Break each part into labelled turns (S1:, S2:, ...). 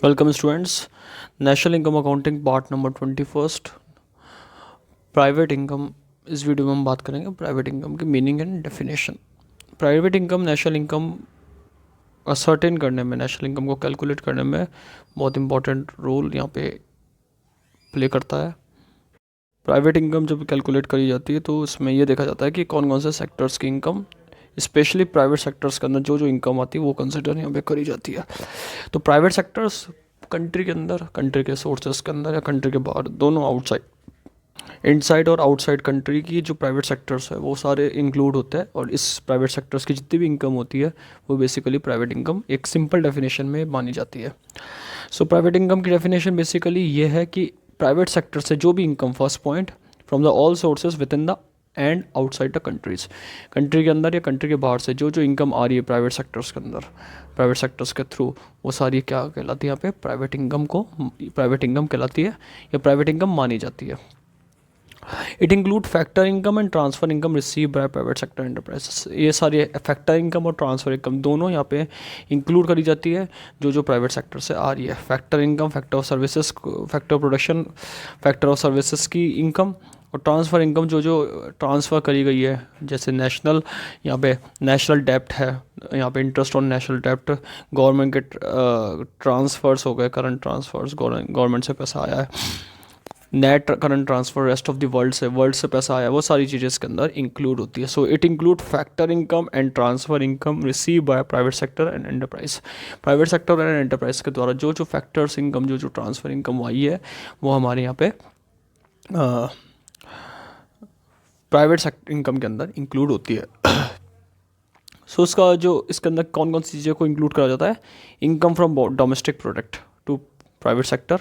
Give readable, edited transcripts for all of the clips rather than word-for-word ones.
S1: Welcome students. National income accounting part number 21 private income. इस video में हम बात करेंगे प्राइवेट इनकम की meaning and definition. Private income national income ascertain करने में, नेशनल इनकम को कैलकुलेट करने में बहुत इंपॉर्टेंट रोल यहाँ पे प्ले करता है। प्राइवेट इनकम जब कैलकुलेट करी जाती है तो उसमें ये देखा जाता है कि कौन कौन से सेक्टर्स की इनकम, स्पेशली प्राइवेट सेक्टर्स के अंदर जो जो इनकम आती है वो कंसिडर यहाँ पे करी जाती है। तो प्राइवेट सेक्टर्स कंट्री के अंदर, कंट्री के सोर्सेस के अंदर या कंट्री के बाहर, दोनों आउटसाइड, इनसाइड और आउटसाइड कंट्री की जो प्राइवेट सेक्टर्स है वो सारे इंक्लूड होते हैं। और इस प्राइवेट सेक्टर्स की जितनी भी इनकम होती है वो बेसिकली प्राइवेट इनकम एक सिंपल डेफिनेशन में मानी जाती है। सो प्राइवेट इनकम की डेफिनेशन बेसिकली ये है कि प्राइवेट सेक्टर से जो भी income, first point, from the all sources with in the end outside the countries, country के अंदर या कंट्री के बाहर से जो जो इनकम आ रही है प्राइवेट सेक्टर्स के अंदर, प्राइवेट सेक्टर्स के थ्रू, वो सारी क्या कहलाती है यहाँ पे, प्राइवेट इनकम को प्राइवेट इनकम कहलाती है या प्राइवेट इनकम मानी जाती है। It include factor income and transfer income receive by private sector enterprises. ये सारी फैक्टर इनकम और ट्रांसफर इनकम दोनों यहाँ पे इंक्लूड करी जाती है जो जो प्राइवेट सेक्टर से आ रही है। Factor income factor of services, factor of production, factor of services की इनकम, और ट्रांसफ़र इनकम जो जो ट्रांसफ़र करी गई है, जैसे नेशनल, यहाँ पे नेशनल डेप्ट है, यहाँ पे इंटरेस्ट ऑन नेशनल डेप्ट, गवर्नमेंट के ट्रांसफ़र्स हो गए, करंट ट्रांसफ़र्स, गवर्नमेंट से पैसा आया है, net current transfer rest of the world से पैसा आया, वो सारी चीज़ें इसके अंदर इंक्लूड होती है। So it include factor income and transfer income receive by private sector and enterprise. Private sector and enterprise के द्वारा जो जो फैक्टर्स इनकम, जो जो ट्रांसफ़र इनकम आई है वो हमारे यहाँ पे प्राइवेट सेक्टर इनकम के अंदर इंक्लूड होती है। सो उसका जो इसके अंदर कौन कौन सी चीज़ों को इंक्लूड करा जाता है, income from domestic product to private sector,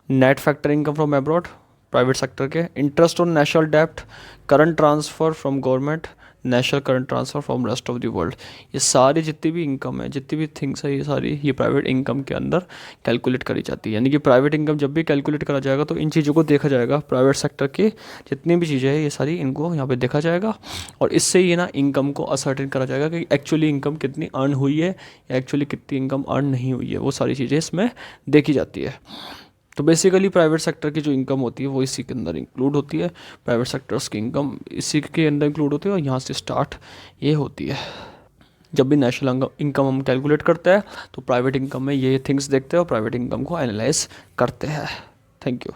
S1: net factor income from abroad private sector के, इंटरेस्ट ऑन नेशनल डेप्ट, current transfer from government, national current transfer from rest of the world. ये सारी जितनी भी इनकम है, जितनी भी थिंग्स है, ये सारी ये प्राइवेट इनकम के अंदर कैलकुलेट करी जाती है। यानी कि प्राइवेट इनकम जब भी कैलकुलेट करा जाएगा तो इन चीज़ों को देखा जाएगा, प्राइवेट सेक्टर की जितनी भी चीज़ें हैं ये सारी इनको यहाँ पे देखा जाएगा, और इससे ये ना इनकम को असर्टेन करा जाएगा कि एक्चुअली इनकम कितनी अर्न हुई है या एक्चुअली कितनी इनकम अर्न नहीं हुई है, वो सारी चीज़ें इसमें देखी जाती है। तो बेसिकली प्राइवेट सेक्टर की जो इनकम होती है वो इसी के अंदर इंक्लूड होती है, प्राइवेट सेक्टर्स की इनकम इसी के अंदर इंक्लूड होती है, और यहाँ से स्टार्ट ये होती है। जब भी नेशनल इनकम हम कैलकुलेट करते हैं तो प्राइवेट इनकम में ये थिंग्स देखते हैं और प्राइवेट इनकम को एनालाइज करते हैं। Thank you.